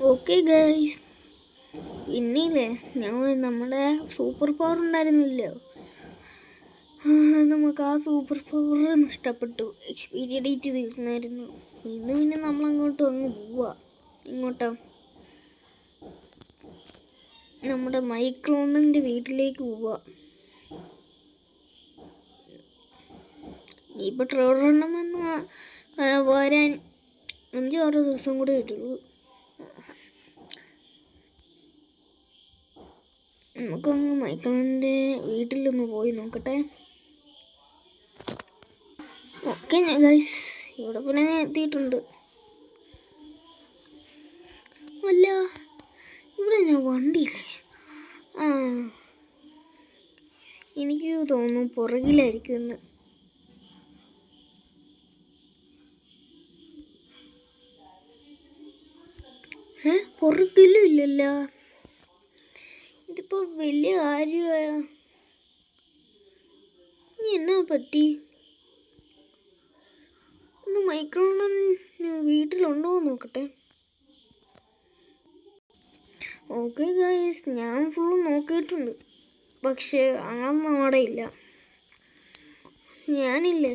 Okay guys, പിന്നില്ലേ നമ്മുടെ super power ഉണ്ടായിരുന്നില്ലോ, നമുക്ക് ആ സൂപ്പർ പവർ നഷ്ടപ്പെട്ടു. എക്സ്പീരിയ ഡേറ്റ് തീർന്നായിരുന്നു. ഇന്ന് പിന്നെ നമ്മളങ്ങോട്ടും അങ്ങ് പോവാ. ഇങ്ങോട്ടാ നമ്മുടെ മൈക്രോണിൻ്റെ വീട്ടിലേക്ക് പോവാ. ഇപ്പോൾ ട്രോളണമെന്ന് വരാൻ 5-6 ദിവസം കൂടെ വരുള്ളൂ. നമുക്കൊന്ന് മൈക്രോണിൻ്റെ വീട്ടിലൊന്ന് പോയി നോക്കട്ടെ. ഓക്കെ ഗൈസ്, ഇവിടെ പിന്നെ ഞാൻ എത്തിയിട്ടുണ്ട്. അല്ല, ഇവിടെ ഞാൻ വണ്ടിയില്ലേ? എനിക്ക് തോന്നുന്നു പുറകിലായിരിക്കും എന്ന്. പുറകിലും ഇല്ലല്ലോ. ഇതിപ്പോൾ വലിയ കാര്യമായ. ഇനി എന്നാ പറ്റി? ഒന്ന് മൈക്രോൺ വീട്ടിലുണ്ടോ നോക്കട്ടെ. ഓക്കെ ഗൈസ്, ഞാൻ ഫുള്ള് നോക്കിയിട്ടുണ്ട്, പക്ഷേ ആളൊന്നും അവിടെ ഇല്ല. ഞാനില്ലേ,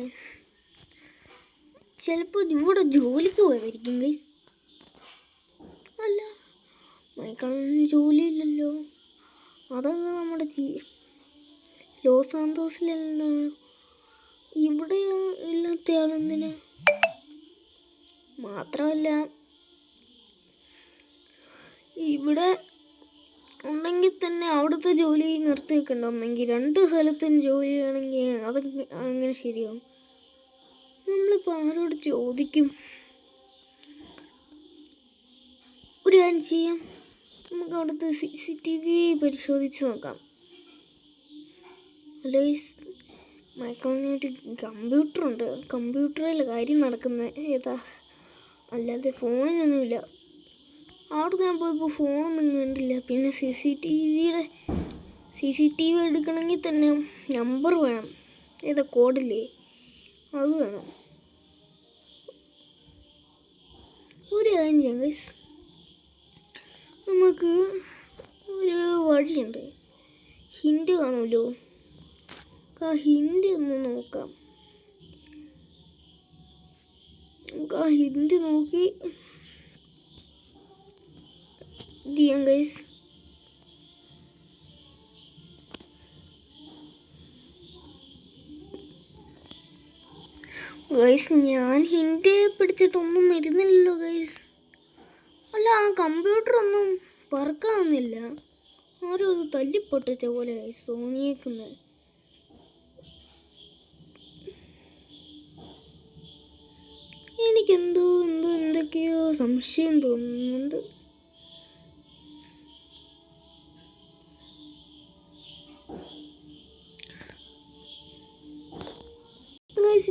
ചിലപ്പോൾ ഇവിടെ ജോലിക്ക് പോയതായിരിക്കും ഗൈസ്. അല്ല, മൈക്രോണിന് ജോലിയില്ലല്ലോ. അതൊക്കെ നമ്മുടെ ലോസ് സാന്തോസിലല്ലോ. ഇവിടെ ഇല്ലാത്ത ആളെന്തിനാ? മാത്രമല്ല, ഇവിടെ ഉണ്ടെങ്കിൽ തന്നെ അവിടുത്തെ ജോലി നിർത്തി വെക്കണ്ട. ഒന്നെങ്കിൽ 2 സ്ഥലത്തും ജോലി ആണെങ്കിൽ അതൊക്കെ അങ്ങനെ ശരിയാവും. നമ്മളിപ്പോൾ ആരോട് ചോദിക്കും? ഒരു കാര്യം ചെയ്യാം, നമുക്ക് അവിടുത്തെ CCTV പരിശോധിച്ച് നോക്കാം. അല്ലെ, മൈക്രോണിനായിട്ട് കമ്പ്യൂട്ടറുണ്ട്. കമ്പ്യൂട്ടറിൽ കാര്യം നടക്കുന്നത് ഏതാ? അല്ലാതെ ഫോണിനൊന്നുമില്ല. അവിടെ ഞാൻ പോയപ്പോൾ ഫോണൊന്നും കണ്ടില്ല. പിന്നെ CCTV എടുക്കണമെങ്കിൽ തന്നെ നമ്പർ വേണം. ഏതാ കോഡില്ലേ, അത് വേണം. ഒരു കാര്യം ചെയ്യാം ഗൈസ്, നമുക്ക് ഒരു വഴിയുണ്ട്. ഹിൻഡ് കാണുമല്ലോ, ആ ഹിൻഡ് ഒന്ന് നോക്കാം. നമുക്ക് ആ ഹിൻഡ് നോക്കി ചെയ്യാം ഗൈസ്. ഞാൻ ഹിൻഡ് പിടിച്ചിട്ടൊന്നും വരുന്നില്ലല്ലോ ഗൈസ്. അല്ല, ആ കമ്പ്യൂട്ടറൊന്നും വർക്കാവുന്നില്ല. ആരും അത് തല്ലിപ്പൊട്ടിച്ച പോലെ തോന്നിയേക്കുന്നത്. എന്തൊക്കെയോ സംശയം തോന്നുന്നുണ്ട്.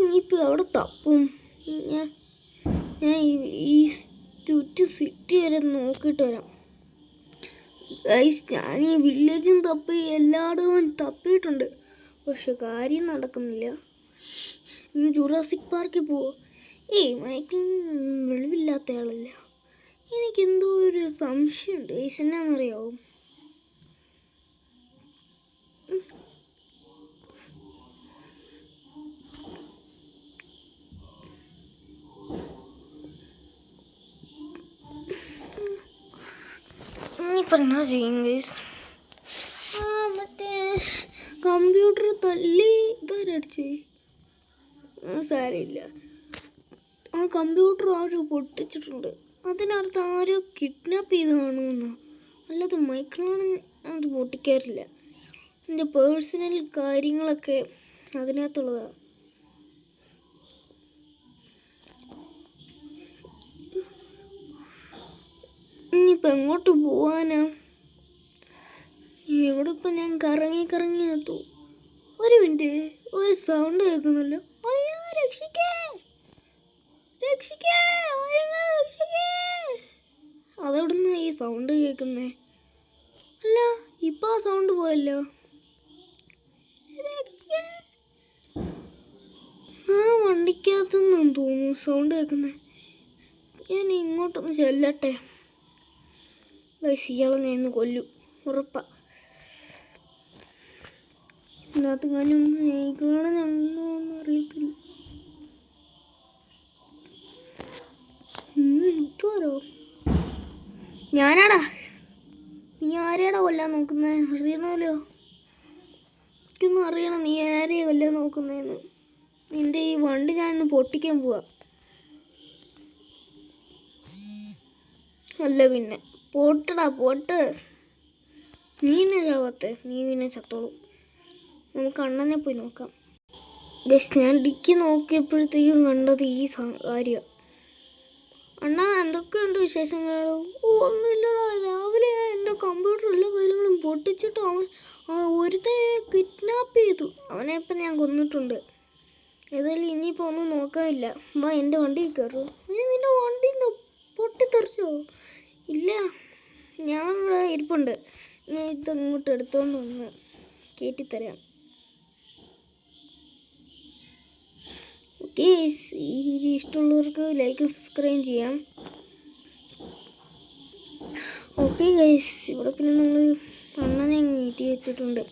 ഇനിയിപ്പോൾ എവിടെ തപ്പും? ഞാൻ ഈ സിറ്റി വരെ നോക്കിയിട്ട് വരാം ഗൈസ്. ഞാൻ ഈ വില്ലേജും തപ്പി എല്ലായിടവും തപ്പിയിട്ടുണ്ട്, പക്ഷെ കാര്യം നടക്കുന്നില്ല. ഇനി ജുറാസിക് പാർക്കിൽ പോവോ? മൈക്കിൾ വെളിവില്ലാത്ത ആളല്ല. എനിക്കെന്തോ ഒരു സംശയമുണ്ട് ഗൈസ്. എന്നാന്നറിയാവോ? ഇനിയിപ്പോൾ എന്നാ ചെയ്യും ഗൈസ്? മറ്റേ കമ്പ്യൂട്ടർ തല്ലി ഇതാരടിച്ചേ? സാരമില്ല, ആ കമ്പ്യൂട്ടർ ആരോ പൊട്ടിച്ചിട്ടുണ്ട്. അതിനർത്ഥം ആരോ കിഡ്നാപ്പ് ചെയ്ത് കാണുമെന്ന്. അല്ലാതെ മൈക്രോൺ അത് പൊട്ടിക്കാറില്ല. എൻ്റെ പേഴ്സണൽ കാര്യങ്ങളൊക്കെ അതിനകത്തുള്ളതാണ്. ഇനിയിപ്പോൾ എങ്ങോട്ട് പോവാനാ? ഇവിടെ ഇപ്പം ഞാൻ കറങ്ങി എത്തു. ഒരു മിനിറ്റ്, ഒരു സൗണ്ട് കേൾക്കുന്നല്ലോ. അയ്യോ, രക്ഷിക്കേ! അതെവിടുന്ന് ഈ സൗണ്ട് കേൾക്കുന്നേ? അല്ല, ഇപ്പം ആ സൗണ്ട് പോയല്ലോ. ആ വണ്ടിക്കകത്തുനിന്ന് തോന്നുന്നു സൗണ്ട് കേൾക്കുന്നേ. ഞാൻ ഇങ്ങോട്ടൊന്ന് ചെല്ലട്ടെ. ഗൈസ് ഇയാളെ ഞാൻ ഇന്ന് കൊല്ലും, ഉറപ്പാ. ഇതിനകത്ത് ഞാനും കാണുന്നുണ്ടോന്ന് അറിയത്തില്ല. ഇതാരോ? ഞാനാടാ. നീ ആരെയാടാ കൊല്ലാൻ നോക്കുന്നേ? അറിയണമല്ലോ, എനിക്കൊന്നും അറിയണം നീ ആരെയാ കൊല്ലാൻ നോക്കുന്നതെന്ന്. നിന്റെ ഈ വണ്ടി ഞാൻ ഇന്ന് പൊട്ടിക്കാൻ പോവാ. അല്ല പിന്നെ പോട്ടടാ പോട്ട്. നീ എന്നെ ചാവാത്തെ? നീ പിന്നെ ചത്തോളൂ. നമുക്ക് അണ്ണനെ പോയി നോക്കാം. ഗസ് ഞാൻ ഡിക്കി നോക്കിയപ്പോഴത്തേക്കും കണ്ടത് ഈ കാര്യമാണ്. അണ്ണാ എന്തൊക്കെയുണ്ട് വിശേഷങ്ങളോ? ഒന്നുമില്ലടാ, രാവിലെ എൻ്റെ കമ്പ്യൂട്ടർ എല്ലാ കാര്യങ്ങളും പൊട്ടിച്ചിട്ട് ഒരുത്തനെ കിഡ്നാപ്പ് ചെയ്തു. അവനെ ഇപ്പം ഞാൻ കൊന്നിട്ടുണ്ട്. ഏതായാലും ഇനിയിപ്പോൾ ഒന്നും നോക്കാനില്ല. വാ എൻ്റെ വണ്ടി കയറൂ. നിൻ്റെ വണ്ടി പൊട്ടിത്തെറിച്ചോ? ഇല്ല, ഞാൻ ഇവിടെ ഇരിപ്പുണ്ട്. ഞാൻ ഇതങ്ങോട്ട് എടുത്തോണ്ട് വന്ന് കയറ്റിത്തരാം. ഓക്കെ, ഈ വീഡിയോ ഇഷ്ടമുള്ളവർക്ക് ലൈക്കും സബ്സ്ക്രൈബ് ചെയ്യാം. ഓക്കെ ഗൈസ്, ഇവിടെ പിന്നെ നമ്മൾ അണ്ണനെ നീട്ടി വെച്ചിട്ടുണ്ട്.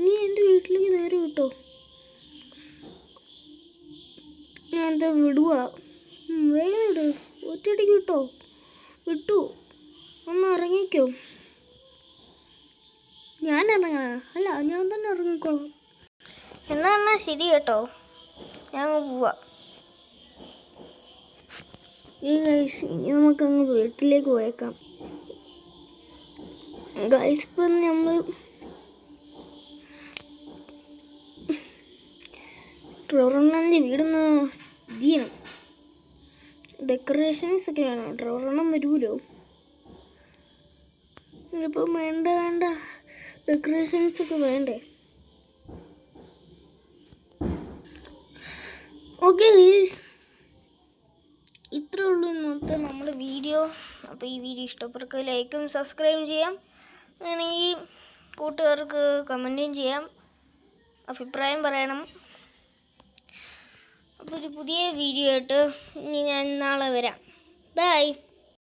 നീ എൻ്റെ വീട്ടിലേക്ക് നേരെ വിട്ടോ? ഞാൻ എന്താ വിടുക? വേഗം വിട്, ഒറ്റയടിക്ക് വിട്ടോ? വിട്ടു, ഒന്ന് ഇറങ്ങിക്കോ. ഞാൻ ഇറങ്ങണ? അല്ല, ഞാൻ തന്നെ ഇറങ്ങിക്കോളാം. എന്നാ ശരി കേട്ടോ, ഞാൻ പോവാ. ഈ ഗൈസ് ഇനി നമുക്കങ്ങ് വീട്ടിലേക്ക് പോയേക്കാം. ഗൈസ് ഇപ്പം നമ്മൾ ട്രെവറണ്ണൻ്റെ വീടൊന്ന് ചെയ്യണം. ഡെക്കറേഷൻസ് ഒക്കെ വേണം. ട്രെവറണ്ണം വരുമല്ലോ. ഇപ്പം വേണ്ട ഡെക്കറേഷൻസ് ഒക്കെ വേണ്ടേ? ഓക്കെ ഗൈസ്, ഇത്രേ ഉള്ളൂ ഇന്നത്തെ നമ്മുടെ വീഡിയോ. അപ്പോൾ ഈ വീഡിയോ ഇഷ്ടപ്പെട്ട ലൈക്കും സബ്സ്ക്രൈബും ചെയ്യാം. അങ്ങനെ ഈ കൂട്ടുകാർക്ക് കമൻറ്റും ചെയ്യാം, അഭിപ്രായം പറയണം. അപ്പോൾ ഒരു പുതിയ വീഡിയോ ആയിട്ട് ഇനി ഞാൻ നാളെ വരാം. ബൈ.